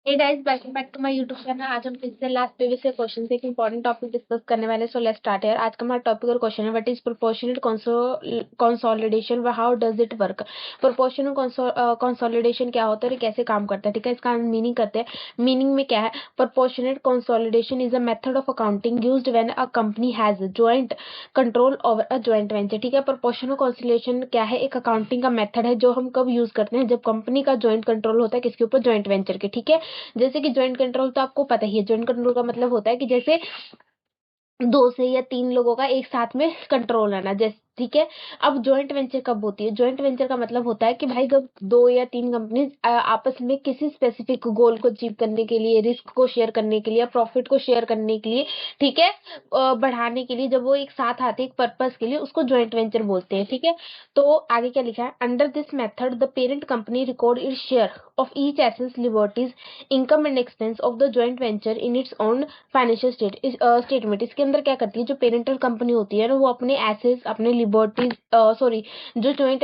Hey guys, welcome back to my YouTube channel. आज हम फिर से लास्ट प्रीवियस ईयर क्वेश्चन से एक इंपॉर्टेंट टॉपिक डिस्कस करने वाले। So let's start here. आज का हमारा टॉपिक और क्वेश्चन है, व्हाट इज प्रोपोर्शनल कंसोलिडेशन व how does it work. Proportional consolidation क्या होता है और कैसे काम करता है, ठीक है। इसका मीनिंग करते हैं। मीनिंग में क्या है, proportional consolidation is a method of accounting used when a company has joint control over a joint venture, ठीक है। प्रोपोर्शनल कंसोलिडेशन क्या है, एक अकाउंटिंग का मेथड है जो हम कब यूज करते हैं, जब कंपनी का जॉइंट कंट्रोल होता है किसके ऊपर, जॉइंट वेंचर के, ठीक है। जैसे कि जॉइंट कंट्रोल तो आपको पता ही है। जॉइंट कंट्रोल का मतलब होता है कि जैसे 2 से या 3 लोगों का एक साथ में कंट्रोल रहना, जैसे, ठीक है। अब जॉइंट वेंचर कब होती है, जॉइंट वेंचर का मतलब होता है कि भाई जब 2 या 3 कंपनीज आपस में किसी स्पेसिफिक गोल को अचीव करने के लिए, रिस्क को शेयर करने के लिए, प्रॉफिट को शेयर करने के लिए, ठीक है, बढ़ाने के लिए, जब वो एक साथ आते हैं एक पर्पस के लिए, उसको जॉइंट वेंचर बोलते हैं, ठीक है। तो आगे क्या लिखा है, under this method the parent company record its share of each assets, liberties, income and expense of the joint venture in its own financial statement. इसके अंदर क्या करती है, जो पेरेंटल कंपनी होती है ना, वो अपने एसेट्स, अपने लिबर्टीज, सॉरी, जो जॉइंट,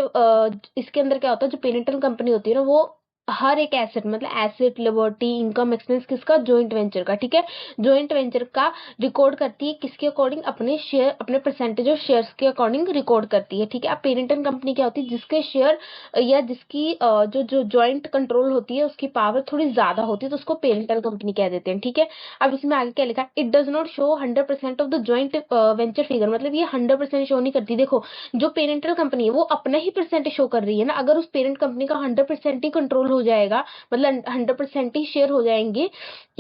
इसके अंदर क्या होता है, जो पेरेंटल कंपनी होती है ना, वो हर एक एसेट, मतलब एसेट, लिबर्टी, इनकम, एक्सपेंस किसका, जॉइंट वेंचर का, ठीक है। जॉइंट वेंचर का रिकॉर्ड करती है किसके अकॉर्डिंग, अपने शेयर, अपने परसेंटेज ऑफ शेयर्स के अकॉर्डिंग रिकॉर्ड करती है, ठीक है। अब पेरेंटल कंपनी क्या होती है, जिसके शेयर या जिसकी जो जो जॉइंट कंट्रोल होती है उसकी पावर थोड़ी ज्यादा होती है, तो उसको पेरेंटल कंपनी कह देते हैं, ठीक है। अब इसमें आगे क्या लिखा है, it does not show 100% of the joint venture figure, मतलब ये 100% शो नहीं करती। देखो, जो पेरेंटल कंपनी है वो अपना ही परसेंट शो कर रही है ना। अगर उस पेरेंट कंपनी का 100% ही कंट्रोल हो जाएगा, मतलब 100% ही शेयर हो जाएंगे,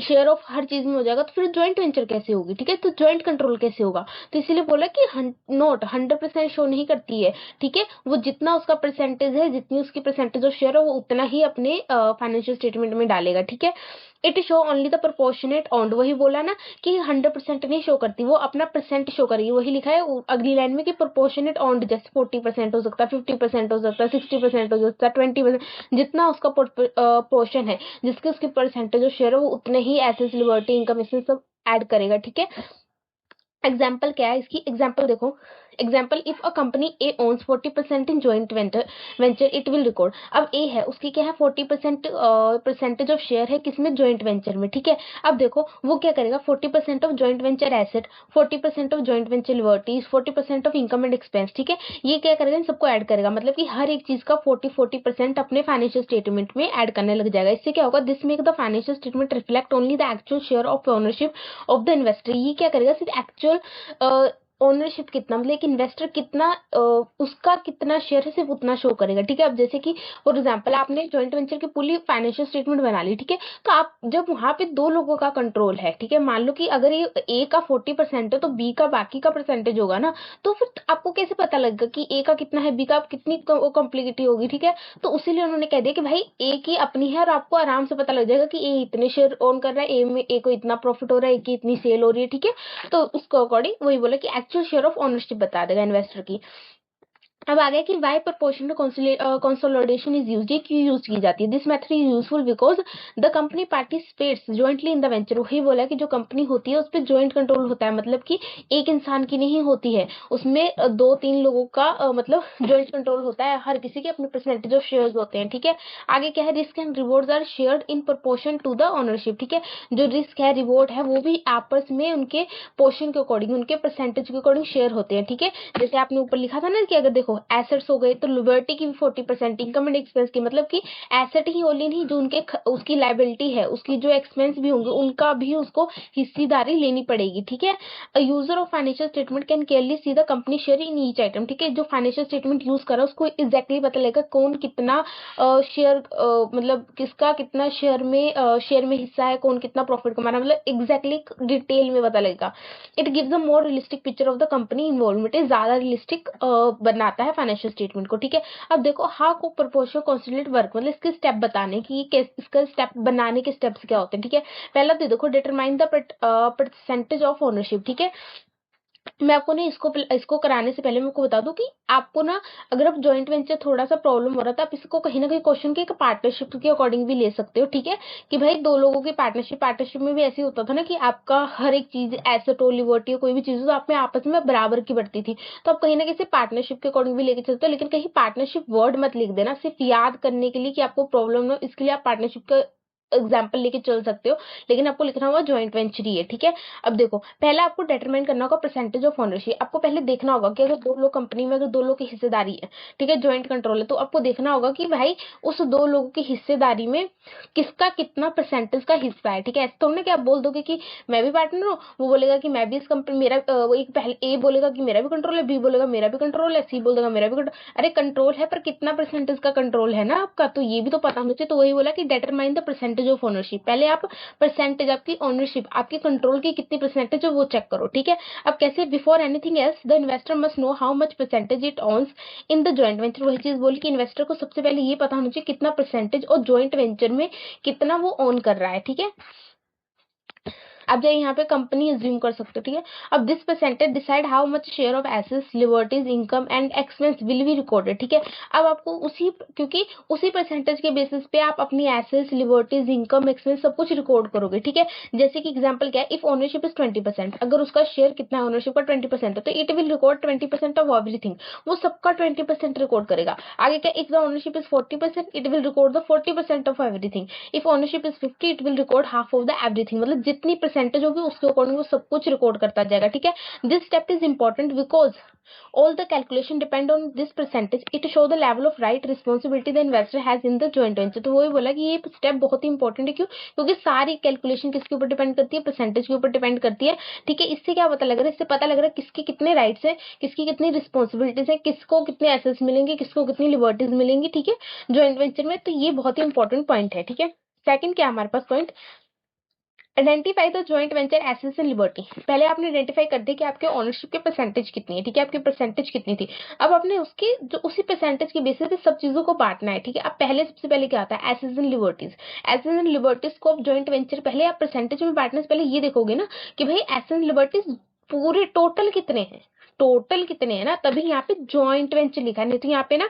शेयर ऑफ हर चीज में हो जाएगा, तो फिर ज्वाइंट वेंचर कैसे होगी, ठीक है। तो ज्वाइंट कंट्रोल कैसे होगा, तो इसीलिए बोला कि नोट 100% शो नहीं करती है, ठीक है। वो जितना उसका परसेंटेज है, जितनी उसकी परसेंटेज ऑफ शेयर है, वो उतना ही अपने फाइनेंशियल स्टेटमेंट में डालेगा, ठीक है। It show only the proportionate on, वही बोला ना कि 100% नहीं शो करती, वो अपना परसेंट शो करेगी। वही लिखा है अगली लाइन में कि प्रोपोर्शनेट ऑन, जैसे 40% हो सकता है, 50% हो सकता है, 60% हो सकता है, 20%, जितना उसका पोर्शन है, जिसके उसके परसेंटेज जो शेयर है, वो उतने ही एसेट्स, लिबर्टी, इनकम, इसमें सब ऐड करेगा, ठीक है। एग्जाम्पल क्या है इसकी, एग्जाम्पल देखो। Example, if a company A owns 40% in joint venture it will record. अब ए है, उसकी क्या है, 40% परसेंटेज ऑफ शेयर है, किसमें, जॉइंट वेंचर में, ठीक है। अब देखो वो क्या करेगा, 40% of joint venture asset, 40% of joint venture liberties, 40% of income and expense, ठीक है। ये क्या करेगा, इन सबको ऐड करेगा, मतलब कि हर एक चीज का 40% अपने फाइनेंशियल स्टेटमेंट में ऐड करने लग जाएगा। इससे क्या होगा, this make the financial statement reflect only the actual share of ownership of the investor. ये क्या करेगा, सिर्फ एक्चुअल ओनरशिप कितना, मतलब एक इन्वेस्टर कितना, उसका कितना शेयर है, सिर्फ उतना शो करेगा, ठीक है। अब जैसे कि फॉर एग्जांपल आपने जॉइंट वेंचर की पूरी फाइनेंशियल स्टेटमेंट बना ली, ठीक है। तो आप जब वहां पे 2 लोगों का कंट्रोल है, ठीक है, मान लो कि अगर ये ए का 40% है तो बी का बाकी का परसेंटेज होगा ना, तो फिर आपको कैसे पता लगेगा कि ए का कितना है, बी का कितनी कॉम्प्लिकेटी होगी, ठीक है। तो उसीलिए उन्होंने कह दिया कि भाई ए की अपनी है, और आपको आराम से पता लग जाएगा कि ए इतने शेयर ओन कर रहा है, ए में ए को इतना प्रॉफिट हो रहा है, ए की इतनी सेल हो रही है, ठीक है। तो उसको अकॉर्डिंग वही बोला कि एक्चुअल शेयर ऑफ ओनरशिप बता देगा इन्वेस्टर की। अब आ गया कि why proportional consolidation is use, ये क्यों यूज की जाती है। This method is useful because the company participates jointly in the venture. वही बोला कि जो कंपनी होती है उस पर जॉइंट कंट्रोल होता है, मतलब कि एक इंसान की नहीं होती है, उसमें 2-3 लोगों का मतलब जॉइंट कंट्रोल होता है, हर किसी के अपने परसेंटेज ऑफ शेयर्स होते हैं, ठीक है। आगे क्या है, risk and rewards are shared in proportion to the ownership, ठीक है। जो रिस्क है, रिवॉर्ड है, वो भी आपस में उनके पोर्शन के अकॉर्डिंग, उनके परसेंटेज के अकॉर्डिंग शेयर होते हैं, ठीक है। जैसे आपने ऊपर लिखा था ना कि अगर देखो एसेट्स हो गए तो लिबर्टी की भी 40%, इनकम एंड एक्सपेंस की, मतलब कि एसेट ही ओनली नहीं, जो उनके उसकी लाइबिलिटी है, उसकी जो एक्सपेंस भी होंगे उनका भी उसको हिस्सेदारी लेनी पड़ेगी, ठीक है। User of financial statement can clearly see the company share in each item, ठीक है। जो फाइनेंशियल स्टेटमेंट यूज कर रहा है उसको एग्जैक्टली पता लगेगा कौन कितना शेयर, मतलब किसका कितना शेयर में हिस्सा है, कौन कितना प्रॉफिट कमा रहा है, मतलब एग्जैक्टली डिटेल में पता लगेगा। It gives a more realistic picture of the company involvement, ज्यादा रियलिस्टिक बनाता है फाइनेंशियल स्टेटमेंट को, ठीक है। अब देखो हाउ को प्रपोर्शनल कंसोलिडेट वर्क, मतलब इसके स्टेप बताने की, इसका स्टेप बनाने के स्टेप्स क्या होते हैं, ठीक है। पहला तो देखो, determine the percentage of ownership, ठीक है। मैं आपको ना इसको कराने से पहले मैं आपको बता दूं कि आपको ना, अगर आप जॉइंट वेंचर थोड़ा सा प्रॉब्लम हो रहा था, आप इसको कहीं ना कहीं क्वेश्चन के एक पार्टनरशिप के अकॉर्डिंग भी ले सकते हो, ठीक है। कि भाई 2 लोगों की पार्टनरशिप में भी ऐसे ही होता था ना कि आपका हर एक चीज, एसेट हो, लिबर्टी हो, कोई भी चीज हो, तो आप में आपस में बराबर की बढ़ती थी। तो आप कहीं ना कहीं पार्टनरशिप के अकॉर्डिंग भी लेके चलते हो, लेकिन कहीं पार्टनरशिप वर्ड मत लिख देना, सिर्फ याद करने के लिए कि आपको प्रॉब्लम हो, इसके लिए आप पार्टनरशिप का एग्जाम्पल लेके चल सकते हो, लेकिन आपको लिखना होगा जॉइंट वेंचर ही है, ठीक है। अब देखो पहले आपको डिटरमाइन करना होगा परसेंटेज ऑफ ओनरशिप। आपको पहले देखना होगा कि अगर दो लोग कंपनी में, अगर दो लोग की हिस्सेदारी है, ठीक है, जॉइंट कंट्रोल है, तो आपको देखना होगा कि भाई उस दो लोगों की हिस्सेदारी में किसका कितना परसेंटेज का हिस्सा है, ठीक है। ऐसे थोड़ा ना कि आप बोल दोगे कि मैं भी पार्टनर हूँ, वो बोलेगा कि मैं भी इस कंपनी, मेरा वो एक पहले ए बोलेगा कि मेरा भी कंट्रोल है, बी बोलेगा मेरा भी कंट्रोल है, सी बोलेगा मेरा भी कंट्रोल। अरे कंट्रोल है पर कितना परसेंटेज का कंट्रोल है ना आपका, तो ये भी तो पता होना चाहिए। तो वही बोला कि determine the percentage of ownership. पहले आप परसेंटेज, आपकी ओनरशिप, आपके कंट्रोल की कितनी परसेंटेज है वो चेक करो, ठीक है। अब कैसे, before anything else the investor must know how much percentage it owns in the joint venture. वही चीज बोली कि इन्वेस्टर को सबसे पहले ये पता होना चाहिए कितना परसेंटेज और ज्वाइंट वेंचर में कितना वो ओन कर रहा है, ठीक है। अब जाइए यहाँ पे कंपनी एज्यूम कर सकते हो, ठीक है। अब this percentage decide how much share of assets, liberties, income and expense will be recorded, ठीक है। अब आपको उसी, क्योंकि उसी परसेंटेज के बेसिस पे आप अपनी एसेट्स, लिबर्टीज, इनकम, एक्सपेंस सब कुछ रिकॉर्ड करोगे, ठीक है। जैसे कि एग्जाम्पल क्या है, इफ ओनरशिप इज 20%, अगर उसका शेयर कितना है ओनरशिप का 20% है, तो it will record 20% of everything, वो सबका 20% रिकॉर्ड करेगा। आगे क्या, if the ownership is 40%, it will record the 40% of everything. If ownership is 50, it will record half of the everything. मतलब जितनी परसेंटेज होगी उसके अकॉर्डिंग वो सब कुछ रिकॉर्ड करता जाएगा, ठीक है। This step is important because all the calculation depend on this percentage. It show the level of right responsibility the investor has in the joint venture. तो वही बोला कि ये स्टेप बहुत ही इंपॉर्टेंट है, क्यों, क्योंकि सारी कैलकुलेशन किसके ऊपर डिपेंड करती है, परसेंटेज के ऊपर डिपेंड करती है, ठीक है। इससे क्या पता लग रहा है, इससे पता लग रहा है किसके कितने राइट्स है, किसकी कितनी रिस्पॉन्सिबिलिटीज है, किसको कितने एसेट्स मिलेंगे, किसको कितनी लिबर्टीज मिलेंगी, ठीक है, ज्वाइंट वेंचर में। तो ये बहुत ही इंपॉर्टेंट पॉइंट है, ठीक है। सेकंड क्या हमारे पास point, identify the joint venture assets and liberty. पहले आपने आइडेंटिफाई कर दिया कि आपके ओनरशिप की परसेंटेज कितनी है, ठीक है, आपकी परसेंटेज कितनी थी। अब आपने उसके जो उसी परसेंटेज के बेसिस पे सब चीजों को बांटना है, ठीक है। अब पहले सबसे पहले क्या आता है, assets and liberties. Assets and liberties को अब जॉइंट वेंचर, पहले आप परसेंटेज में बांटने से पहले ये देखोगे ना कि भाई एसेट्स एंड लिबर्टीज पूरे टोटल कितने हैं, टोटल कितने हैं ना, तभी यहाँ पे जॉइंट वेंचर लिखा है। नहीं तो यहाँ पे ना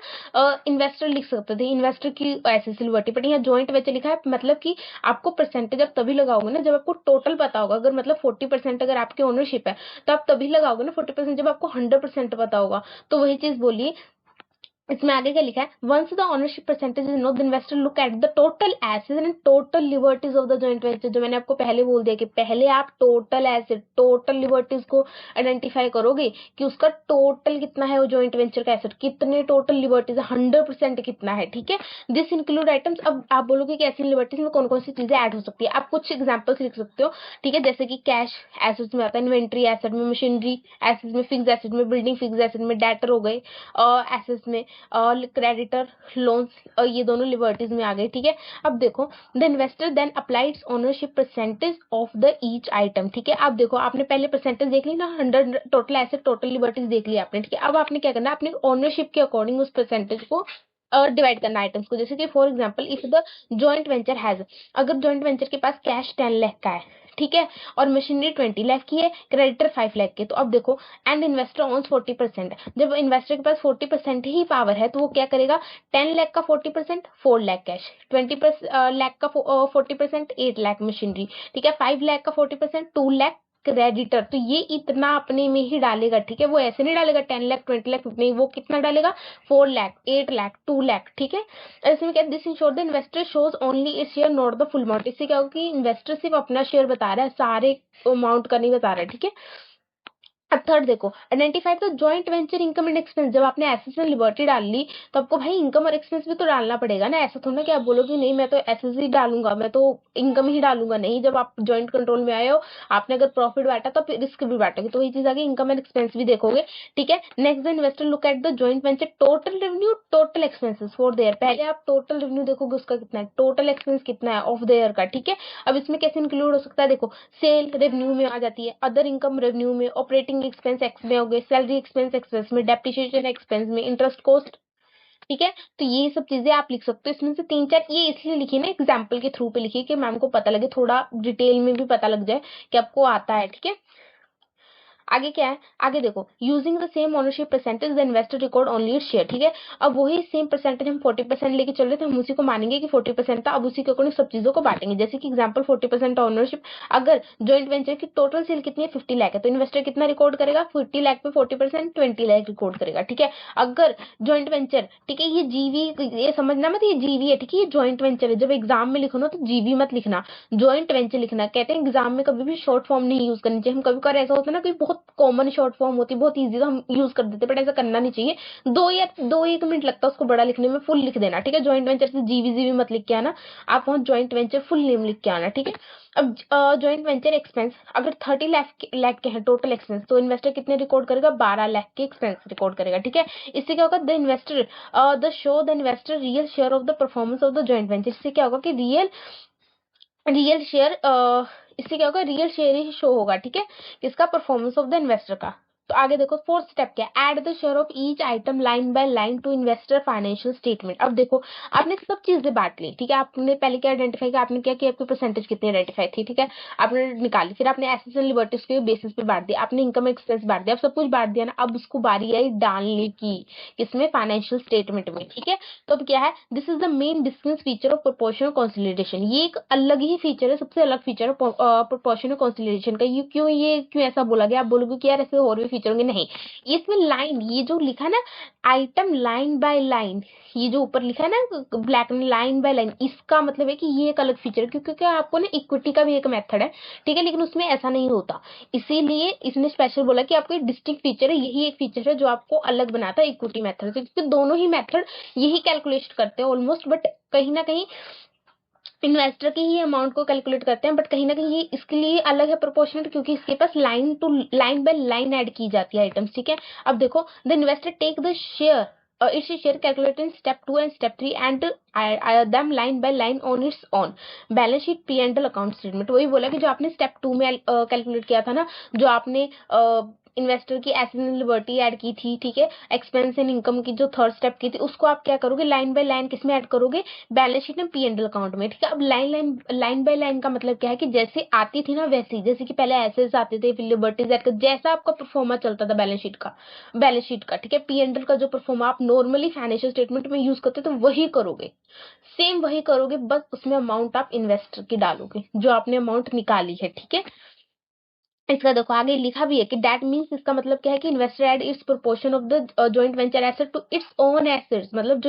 इन्वेस्टर लिख सकते थे, इन्वेस्टर की एसेट्स लिबर्टी, बट यहाँ जॉइंट वेंचर लिखा है। मतलब कि आपको परसेंटेज अब तभी लगाओगे ना जब आपको टोटल पता होगा। अगर मतलब 40% अगर आपकी ओनरशिप है तो आप तभी लगाओगे ना 40%, जब आपको 100% पता होगा। तो वही चीज बोलिए, इसमें आगे क्या लिखा है, once the ownership percentage is know the investor look at the total assets and total liberties of the joint venture. जो मैंने आपको पहले बोल दिया कि पहले आप टोटल एसेट, टोटल लिबर्टीज को आइडेंटिफाई करोगे कि उसका टोटल कितना है, वो जॉइंट वेंचर का एसेट कितने टोटल लिबर्टीज, 100% कितना है, ठीक है। This include items. अब आप बोलोगे कि ऐसी लिबर्टीज में कौन कौन सी चीजें ऐड हो सकती है, आप कुछ एग्जाम्पल्स लिख सकते हो, ठीक है। जैसे कि कैश एसेट्स में आता है, इन्वेंट्री एसेट में, मशीनरी एसेट्स में, फिक्स एसेट में, बिल्डिंग फिक्स एसेट में, डेटर हो गए एसेट्स में, और क्रेडिटर लोन्स, और ये दोनों लिबर्टीज में आ गए, ठीक है। अब देखो, the investor then applies ownership percentage of the each item, ठीक है। अब देखो आपने पहले परसेंटेज देख ली ना, 100 टोटल एसेट टोटल लिबर्टीज देख ली आपने, ठीक है। अब आपने क्या करना है, अपने ओनरशिप के अकॉर्डिंग उस परसेंटेज को डिवाइड करना आइटम्स को। जैसे कि for example if the joint venture has, अगर जॉइंट वेंचर के पास कैश 10 लाख का है, ठीक है, और मशीनरी 20 लाख की है, क्रेडिटर 5 लाख के, तो अब देखो एंड इन्वेस्टर ओन्स 40%। जब इन्वेस्टर के पास 40% ही पावर है तो वो क्या करेगा, 10 लाख का 40% 4 लाख कैश, 20 लाख का 40% 8 लाख मशीनरी, ठीक है, 5 लाख का 40% 2 लाख क्रेडिटर। तो ये इतना अपने में ही डालेगा, ठीक है, वो ऐसे नहीं डालेगा 10 लाख 20 लाख नहीं, वो कितना डालेगा, 4 लाख 8 लाख 2 लाख, ठीक है। इसमें क्या, this ensure the investor shows only A share not the full amount. इससे क्या होगा कि इन्वेस्टर सिर्फ अपना शेयर बता रहा है, सारे अमाउंट का नहीं बता रहा है, ठीक है। अब थर्ड देखो, identify the joint venture income and expense. जब आपने एसेट्स एंड लिबर्टी डाल ली तो आपको भाई इनकम और एक्सपेंस भी तो डालना पड़ेगा ना। ऐसा थोड़ा ना कि आप बोलोगे नहीं मैं तो एसेट्स ही डालूंगा, मैं तो इनकम ही डालूंगा, नहीं। जब आप जॉइंट कंट्रोल में आए हो, आपने अगर प्रॉफिट बांटा तो आप रिस्क भी बांटोगे, तो वही चीज आगे इनकम एंड एक्सपेंस भी देखोगे, ठीक है। Next the investor look at the joint venture total revenue total expenses for their. पहले आप टोटल रेवेन्यू देखोगे उसका कितना है, टोटल एक्सपेंस कितना है ऑफ देयर का, ठीक है। अब इसमें कैसे इंक्लूड हो सकता है, देखो सेल रेवेन्यू में आ जाती है, अदर इनकम रेवेन्यू में, ऑपरेटिंग एक्सपेंस एक्स में हो गए, सैलरी एक्सपेंस एक्सपेंस में, डेप्रिसिएशन एक्सपेंस में, इंटरेस्ट कॉस्ट, ठीक है। तो ये सब चीजें आप लिख सकते हो। इसमें से 3-4 ये इसलिए लिखी ना एग्जाम्पल के थ्रू पे लिखी कि मैम को पता लगे, थोड़ा डिटेल में भी पता लग जाए कि आपको आता है, ठीक है। आगे क्या है, आगे देखो, using the same ownership percentage the investor record only its share, ठीक है। अब वही सेम परसेंटेज हम 40% लेके चल रहे थे, हम उसी को मानेंगे कि 40% था, अब उसी के अकॉर्डिंग सब चीजों को बांटेंगे। जैसे कि एग्जांपल 40% ओनरशिप, अगर जॉइंट वेंचर की टोटल सेल कितनी है 50 लाख है, तो इन्वेस्टर कितना रिकॉर्ड करेगा, 50 लाख पे 40% 20 लाख रिकॉर्ड करेगा, ठीक है। अगर जॉइंट वेंचर, ठीक है, ये जीवी, ये समझना मत, ये जीवी है, ठीक है, ये जॉइंट वेंचर है। जब एग्जाम में लिखो ना तो जीवी मत लिखना, जॉइंट वेंचर लिखना। कहते हैं एग्जाम में कभी भी शॉर्ट फॉर्म नहीं यूज करनी चाहिए। हम कभी कभार ऐसा होता है ना, कोई बहुत कॉमन शॉर्ट फॉर्म होती है, बहुत इजी, तो हम यूज कर देते हैं, बट ऐसा करना नहीं चाहिए। दो एक मिनट लगता है उसको बड़ा लिखने में, फुल लिख देना, ठीक है। जॉइंट वेंचर से जीवी जीवी मत लिख के आना, आप वहाँ जॉइंट वेंचर फुल नेम लिख के आना, ठीक है। अब जॉइंट वेंचर एक्सपेंस अगर 30 लाख के हैं टोटल एक्सपेंस, तो इन्वेस्टर कितने रिकॉर्ड करेगा, 12 लाख के एक्सपेंस रिकॉर्ड करेगा, ठीक है। इससे क्या होगा, the investor real share of the performance of the joint venture. इससे क्या होगा कि रियल शेयर इससे क्या होगा, रियल शेयर ही शो होगा, ठीक है, किसका, परफॉर्मेंस ऑफ द इन्वेस्टर का। तो आगे देखो, फोर्थ स्टेप क्या है, add the share of each item line by line to investor financial statement. अब देखो, आपने सब चीजें बांट ली, ठीक है। आपने पहले क्या आइडेंटिफाई किया, आपने क्या किया, आपकी परसेंटेज कितनी आइडेंटिफाई थी, ठीक है, आपने निकाली। फिर आपने एसेट्स एंड लिबर्टीज के बेसिस पे बांट दिया, आपने इनकम एक्सपेंस बांट दिया, अब सब कुछ बांट दिया ना, अब उसको बारी आई डालने की, किसमें, फाइनेंशियल स्टेटमेंट में, ठीक है। तो अब क्या है, this is the main distinct feature of proportional consolidation. ये एक अलग ही फीचर है, सबसे अलग फीचर है प्रोपोर्शनल कंसोलिडेशन का। ये क्यों ऐसा बोला गया, आप बोलोगे कि यार ऐसे और भी फीचर होंगे, नहीं। इसमें लाइन, ये जो लिखा ना, आइटम लाइन बाय लाइन, ये जो ऊपर लिखा है ना ब्लैक में, लाइन बाय लाइन, इसका मतलब है कि ये एक अलग फीचर है, क्योंकि आपको ना इक्विटी का भी एक मेथड है, ठीक है, लेकिन उसमें ऐसा नहीं होता। इसीलिए इसने स्पेशल बोला कि आपको एक डिस्टिंक्ट फीचर है, यही एक फीचर है जो आपको अलग बनाता है इक्विटी मेथड से, क्योंकि दोनों ही मेथड यही कैलकुलेट करते हैं ऑलमोस्ट, बट कहीं ना कहीं इन्वेस्टर की ही अमाउंट को कैलकुलेट करते हैं, बट कहीं ना कहीं ये इसके लिए अलग है प्रोपोर्शनल, क्योंकि इसके पास लाइन बाय लाइन ऐड की जाती है आइटम्स, ठीक है। अब देखो, the investor take the share its share calculated in step 2 and step 3 and them line by line on its on balance sheet P and L account statement. वही बोला कि जो आपने स्टेप 2 में कैलकुलेट किया था ना, जो आपने इन्वेस्टर की एसेट एंड लिबर्टी ऐड की थी, ठीक है, एक्सपेंस एंड इनकम की जो थर्ड स्टेप की थी, उसको आप क्या करोगे, लाइन बाय लाइन किसमें ऐड करोगे, बैलेंस शीट में पी एंड एल अकाउंट में, ठीक है। अब लाइन बाय लाइन का मतलब क्या है कि जैसे आती थी ना वैसी, जैसे कि पहले एसेट्स आते थे, फिर लिबर्टीज ऐड कर, जैसा आपका परफॉर्मा चलता था बैलेंस शीट का, ठीक है, पी एंड एल का जो परफॉर्मा आप नॉर्मली फाइनेंशियल स्टेटमेंट में यूज करते, तो वही करोगे, सेम वही करोगे, बस उसमें अमाउंट आप इन्वेस्टर की डालोगे जो आपने अमाउंट निकाली है, ठीक है। इसका देखो आगे लिखा भी है कि दैट मीन्स, इसका मतलब क्या है कि investor add its proportion of the joint venture asset to its own assets, मतलब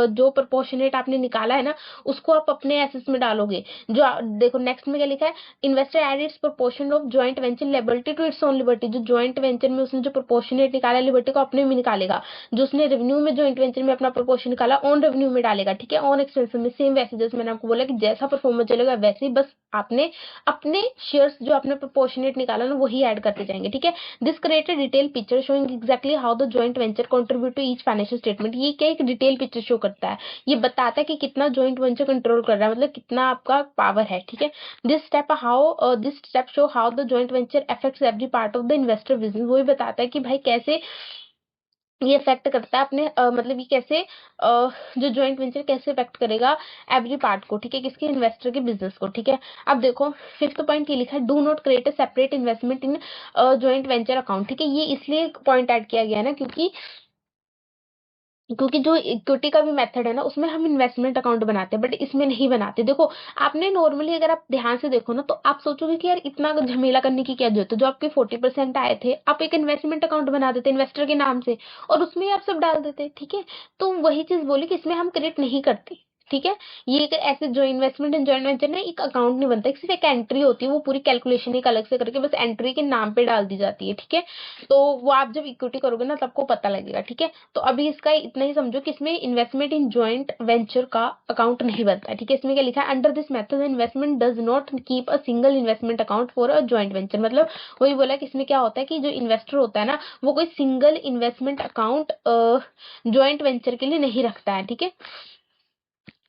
जो प्रोपोर्शनेट आपने निकाला है ना, उसको आप अपने एसेट्स में डालोगे। देखो नेक्स्ट में क्या लिखा है, investor add its proportion of joint venture liberty to its own liberty. जो जॉइंट वेंचर में उसने जो प्रोपोर्शनेट निकाला लिबर्टी को अपने में निकालेगा, जो उसने रेवेन्यू में जॉइंट वेंचर में अपना प्रोपोर्शन निकाला ऑन रेवेन्यू में डालेगा, ठीक है। ऑन एक्सपेंस में सेम वैसे, जैसे मैंने आपको बोला कि जैसा परफॉर्मेंस चलेगा वैसे ही, बस आपने अपने शेयर्स जो आपने प्रोपोर्शनेट निकाला ना वही ऐड करते जाएंगे, ठीक है। This created detail picture showing exactly how the joint venture contribute to each financial statement. ये क्या, एक डिटेल पिक्चर शो करता है, ये बताता है कि कितना जॉइंट वेंचर कंट्रोल कर रहा है, मतलब कितना आपका पावर है, ठीक है। This step show how the joint venture affects every part of the investor business. वही बताता है कि भाई कैसे ये इफेक्ट करता है अपने मतलब ये कैसे जो जॉइंट वेंचर कैसे इफेक्ट करेगा एवरी पार्ट को, ठीक है, किसके, इन्वेस्टर के बिजनेस को, ठीक है। अब देखो फिफ्थ पॉइंट ये लिखा है, do not create a separate investment in joint venture account, ठीक है। ये इसलिए पॉइंट ऐड किया गया है ना, क्योंकि जो इक्विटी का भी मेथड है ना, उसमें हम इन्वेस्टमेंट अकाउंट बनाते हैं, बट इसमें नहीं बनाते। देखो आपने नॉर्मली अगर आप ध्यान से देखो ना, तो आप सोचोगे कि यार इतना झमेला करने की क्या जरूरत है, जो आपके 40% आए थे आप एक इन्वेस्टमेंट अकाउंट बना देते इन्वेस्टर के नाम से, और उसमें ही आप सब डाल देते, ठीक है। तो वही चीज बोली कि इसमें हम क्रिएट नहीं करते, ठीक है। ये एक ऐसे जो इन्वेस्टमेंट इन जॉइंट वेंचर ना एक अकाउंट नहीं बनता, सिर्फ एक एंट्री होती है, वो पूरी कैलकुलेशन एक अलग से करके बस एंट्री के नाम पे डाल दी जाती है, ठीक है। तो वो आप जब इक्विटी करोगे ना तब को पता लगेगा, ठीक है। तो अभी इसका इतना ही समझो कि इसमें इन्वेस्टमेंट इन जॉइंट वेंचर का अकाउंट नहीं बनता है, ठीक है। इसमें क्या लिखा है, under this method investment does not keep a single investment account for a joint venture. मतलब वही बोला कि इसमें क्या होता है कि जो इन्वेस्टर होता है ना, वो कोई single investment account joint venture के लिए नहीं रखता है, ठीक है।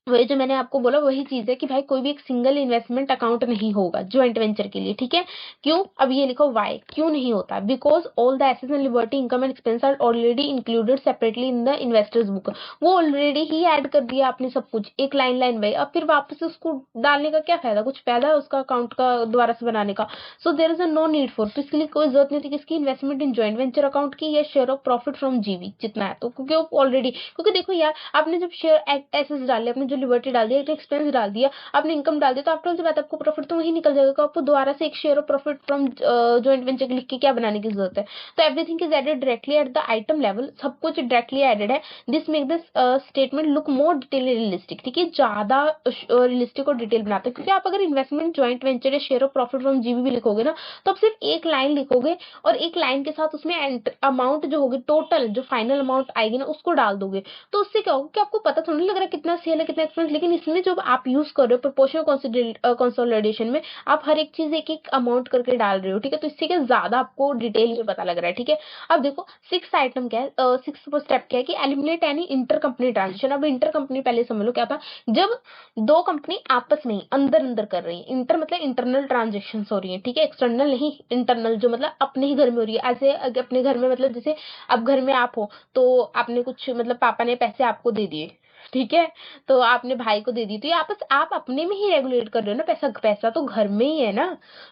वही जो मैंने आपको बोला वही चीज है कि भाई कोई भी एक सिंगल इन्वेस्टमेंट अकाउंट नहीं होगा ज्वाइंट वेंचर के लिए, ठीक है। क्यों? अब ये लिखो वाई क्यों नहीं होता, because all the assets and liberty income and expense are already included separately in the investors book. वो ऑलरेडी ही ऐड कर दिया आपने सब कुछ एक लाइन लाइन बाई, अब फिर वापस उसको डालने का क्या फायदा, कुछ फायदा है उसका अकाउंट का दोबारा से बनाने का? So there is a no need for, तो इसके लिए कोई जरूरत नहीं थी किसकी, investment in joint venture account की या शेयर ऑफ प्रॉफिट फ्रॉम जीवी जितना है, तो क्योंकि वो ऑलरेडी, क्योंकि देखो यार आपने जब शेयर एसेट्स डाले, आपने जो लिबर्टी डाल दिया, एक्सपेंस डाल दिया, आपने इनकम डाल दिया, तो आफ्टर सी बात आपको प्रॉफिट तो वही निकल जाएगा, आपको दोबारा से एक share of profit from joint venture लिख के क्या बनाने की जरूरत है? तो everything is added directly at the item level, सब कुछ डायरेक्टली एडेड है। This make this statement look more detail realistic, ठीक है, ज्यादा रियलिस्टिक और डिटेल बनाता है, क्योंकि आप अगर इन्वेस्टमेंट ज्वाइंट वेंचर या share of profit from GB भी लिखोगे ना, तो आप सिर्फ एक लाइन लिखोगे और एक लाइन के साथ उसमें अमाउंट जो होगी टोटल जो फाइनल अमाउंट आएगी ना उसको डाल दोगे, तो उससे क्या होगा कि आपको पता थोड़ी लग रहा है कितना सेल है कितना एक्सपेंस। लेकिन इसमें जब आप यूज कर रहे हो प्रोपोर्शनल कंसोलिडेशन में, आप हर एक चीज एक एक अमाउंट करके डाल रहे हो, ठीक है, तो इससे क्या ज्यादा आपको डिटेल में पता लग रहा है, ठीक है। अब देखो सिक्स आइटम क्या है, सिक्स स्टेप क्या है कि eliminate any inter company transaction. अब इंटर कंपनी पहले समझ लो क्या था, जब दो कंपनी आपस में अंदर अंदर कर रही है, इंटर मतलब इंटरनल ट्रांजेक्शन हो रही है, ठीक है, एक्सटर्नल नहीं, इंटरनल जो मतलब अपने ही घर में हो रही है, ऐसे अपने घर में मतलब जैसे अब घर में आप हो तो आपने कुछ मतलब पापा ने पैसे आपको दे दिए, ठीक है, तो आपने भाई को दे दी, तो ये आपस आप अपने में ही रेगुलेट कर रहे हो ना, पैसा पैसा तो घर में ही है ना।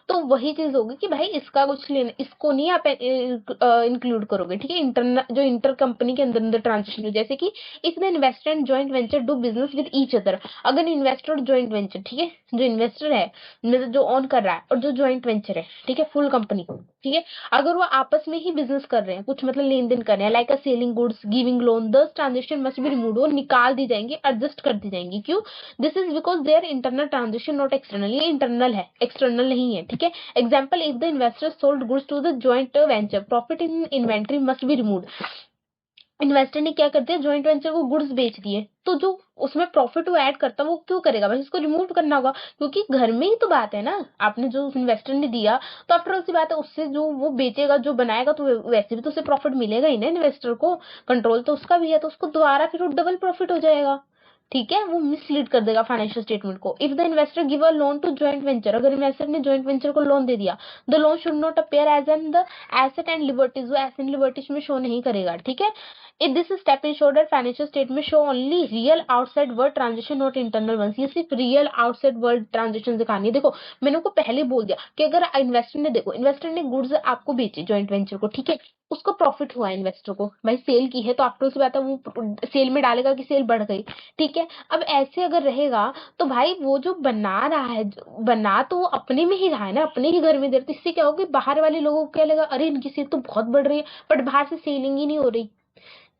तो वही चीज होगी कि भाई इसका कुछ लेना, इसको नहीं आप इंक्लूड करोगे, ठीक है, इंटरनल जो इंटर कंपनी के अंदर अंदर ट्रांजेक्शन, जैसे कि if the investor and joint venture do business with each other. अगर इन्वेस्टर और जॉइंट वेंचर, ठीक है, जो इन्वेस्टर है मतलब जो ऑन कर रहा है और जो जॉइंट वेंचर है, ठीक है, फुल कंपनी, ठीक है, अगर वो आपस में ही बिजनेस कर रहे हैं, कुछ मतलब लेन देन कर रहे हैं, like a selling goods giving loan, this transaction must be remove, वो निकाल दी जाएंगी, एडजस्ट कर दी जाएंगी। क्यों? This is because there internal transaction not external, ये इंटरनल है एक्सटर्नल नहीं है, ठीक है। Example, if the investor sold goods to the joint venture, profit in inventory must be remove. Investor ने क्या कर दिया, ज्वाइंट वेंचर को गुड्स बेच दिए, तो जो उसमें प्रॉफिट वो ऐड करता वो क्यों करेगा भाई, इसको रिमूव करना होगा, क्योंकि घर में ही तो बात है ना, आपने जो उस इन्वेस्टर ने दिया, तो आफ्टर ऑल सी बात है उससे जो वो बेचेगा जो बनाएगा तो वैसे भी तो उसे प्रॉफिट मिलेगा ही ना, इन्वेस्टर को कंट्रोल तो उसका भी है, तो उसको दोबारा फिर डबल प्रॉफिट हो जाएगा, ठीक है, वो मिसलीड कर देगा फाइनेंशियल स्टेटमेंट को। If the investor give a loan to joint venture, अगर इन्वेस्टर ने ज्वाइंट वेंचर को लोन दे दिया, the loan should not appear as an the asset and liberties, वो एसेट एंड लिबर्टीज में शो नहीं करेगा, ठीक है। If this step ensure that financial statement show only real outside world transaction not internal ones, ये सिर्फ real outside world transaction दिखानी है। देखो मैंने उनको पहले बोल दिया कि अगर इन्वेस्टर ने, देखो इन्वेस्टर ने गुड्स आपको बेचे ज्वाइंट वेंचर को, ठीक है, उसको प्रॉफिट हुआ इन्वेस्टर को, भाई सेल की है तो आफ्टर से बात है वो सेल में डालेगा कि सेल बढ़ गई, ठीक है। अब ऐसे अगर रहेगा तो भाई वो जो बना रहा है, बना तो वो अपने में ही रहा है ना, अपने ही घर में दे रहा है, तो इससे क्या होगा, बाहर वाले लोगों को क्या लगा, अरे इनकी सेल तो बहुत बढ़ रही है, बट बाहर से सेलिंग ही नहीं हो रही,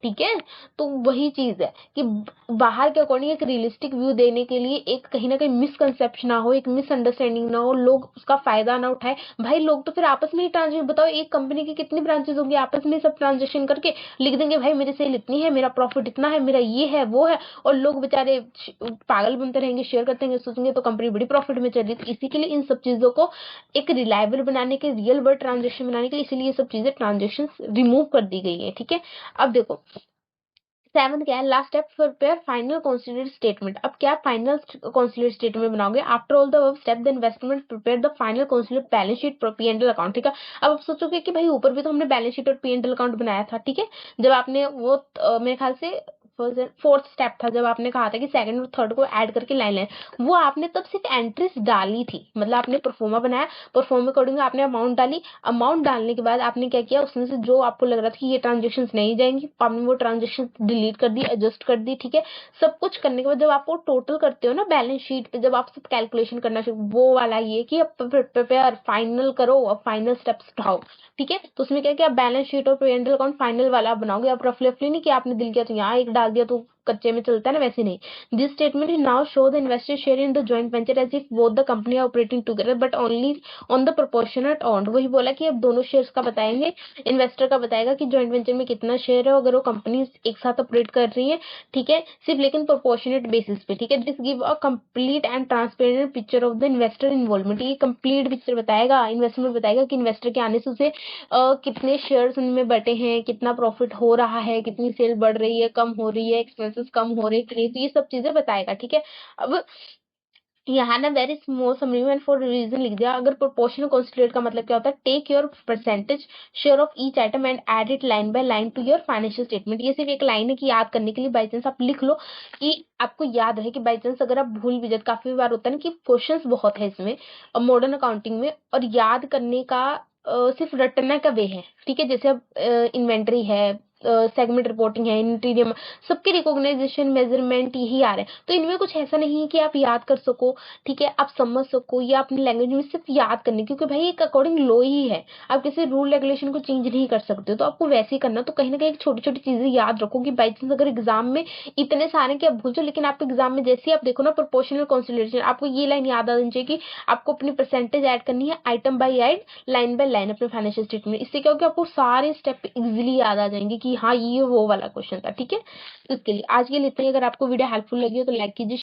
ठीक है। तो वही चीज है कि बाहर के अकॉर्डिंग एक रियलिस्टिक व्यू देने के लिए एक कहीं ना कहीं मिसकंसेप्शन ना हो, एक मिसअंडरस्टैंडिंग ना हो, लोग उसका फायदा ना उठाए। भाई लोग तो फिर आपस में ही ट्रांजेक्शन, बताओ एक कंपनी की कितनी ब्रांचेस होंगी, आपस में सब ट्रांजेक्शन करके लिख देंगे भाई मेरी सेल इतनी है, मेरा प्रॉफिट इतना है, मेरा ये है वो है, और लोग बेचारे पागल बनते रहेंगे, शेयर करते रहेंगे, सोचेंगे तो कंपनी बड़ी प्रॉफिट में चल रही है। तो इसी के लिए इन सब चीजों को एक रिलायबल बनाने के, रियल वर्ल्ड ट्रांजेक्शन बनाने के लिए इसीलिए ये सब चीजें ट्रांजेक्शन रिमूव कर दी गई है, ठीक है। अब देखो सेवन क्या है, last step, prepare final consolidated statement. अब क्या फाइनल कंसोलिडेटेड स्टेटमेंट बनाओगे, after all the step the investment prepare the final consolidated balance sheet P and L account, ठीक है। अब आप सोचोगे कि भाई ऊपर भी तो हमने बैलेंस शीट और पी एंड एल अकाउंट बनाया था, ठीक है, जब आपने वो मेरे ख्याल से फोर्थ स्टेप था, जब आपने कहा था कि सेकंड और थर्ड को ऐड करके लाइन लाइन, वो आपने तब सिर्फ एंट्रीज डाली थी, मतलब आपने परफॉर्मा बनाया, परफॉर्मा अकॉर्डिंग आपने अमाउंट डाली, अमाउंट डालने के बाद आपने क्या किया, उसमें से जो आपको लग रहा था कि ये ट्रांजेक्शन नहीं जाएंगी, आपने वो ट्रांजेक्शन डिलीट कर दी, एडजस्ट कर दी, ठीक है। सब कुछ करने के बाद जब आप वो टोटल करते हो ना बैलेंस शीट पे, जब आप सब कैलकुलेशन करना शुरू, वो वाला ये कि अब प्रिपेयर फाइनल करो, अब फाइनल स्टेप्स उठाओ, ठीक है। तो उसमें क्या क्या बैलेंस शीट और पेरेंटल अकाउंट फाइनल वाला बनाओगे, आप रफली रफली नहीं कि आपने दिल किया तो यहाँ एक डाल दिया तो कच्चे में चलता है ना, वैसे नहीं। This statement is now show the investor share in the joint venture as if both the company are operating together but only on the proportionate amount. वही बोला कि अब दोनों शेयर्स का बताएंगे, इन्वेस्टर का बताएगा कि जॉइंट वेंचर में कितना शेयर है, अगर वो कंपनी एक साथ ऑपरेट कर रही है, ठीक है, सिर्फ लेकिन प्रोपोर्शनेट बेसिस पे, ठीक है। This give a complete and transparent picture of the investor involvement, ये कंप्लीट पिक्चर बताएगा, इन्वेस्टमेंट बताएगा कि इन्वेस्टर के आने से उसे कितने शेयर्स उनमें बटे हैं, कितना प्रॉफिट हो रहा है, कितनी सेल बढ़ रही है, कम हो रही है, एक्सपेंसेस कम हो रहे कि नहीं, तो ये सब चीजें बताएगा, ठीक है। अब यहाँ ना वेरी स्मॉल समरी में फॉर रीजन लिख दिया। अगर प्रोपोर्शनल कंसीडरेट का मतलब क्या होता है, take your percentage share of each item and add it line by line to your financial statement. ये सिर्फ एक लाइन है कि याद करने के लिए, बाई चांस आप लिख लो कि आपको याद रहे कि बाई चांस अगर आप भूल भी जाते, काफी बार होता है ना कि क्वेश्चंस बहुत है इसमें मॉडर्न अकाउंटिंग में, और याद करने का सिर्फ रटने का वे है, ठीक है। जैसे अब इन्वेंटरी है, सेगमेंट रिपोर्टिंग है, इंटीरियर, सबके रिकॉग्नाइजेशन मेजरमेंट यही आ रहा है। तो इनमें कुछ ऐसा नहीं है कि आप याद कर सको, ठीक है, आप समझ सको या अपनी लैंग्वेज में सिर्फ याद करने, क्योंकि भाई एक अकॉर्डिंग लो ही है, आप किसी रूल रेगुलेशन को चेंज नहीं कर सकते हो, तो आपको वैसे ही करना। तो कहीं ना कहीं छोटी छोटी चीजें याद रखो कि बाई चांस अगर एग्जाम में इतने सारे कि आप भूल जाओ, लेकिन आप एग्जाम में जैसे ही आप देखो ना प्रोपोर्शनल कंसीडरेशन, आपको ये लाइन याद आ जानी चाहिए कि आपको अपनी परसेंटेज ऐड करनी है item by item, line by line अपने फाइनेंशियल स्टेटमेंट। इससे क्या होगा, आपको सारे स्टेप इजीली याद आ जाएंगे कि हाँ ये वो वाला क्वेश्चन था, ठीक है। तो इसके लिए आज के लिए इतना ही। अगर आपको वीडियो हेल्पफुल लगी हो तो लाइक कीजिए,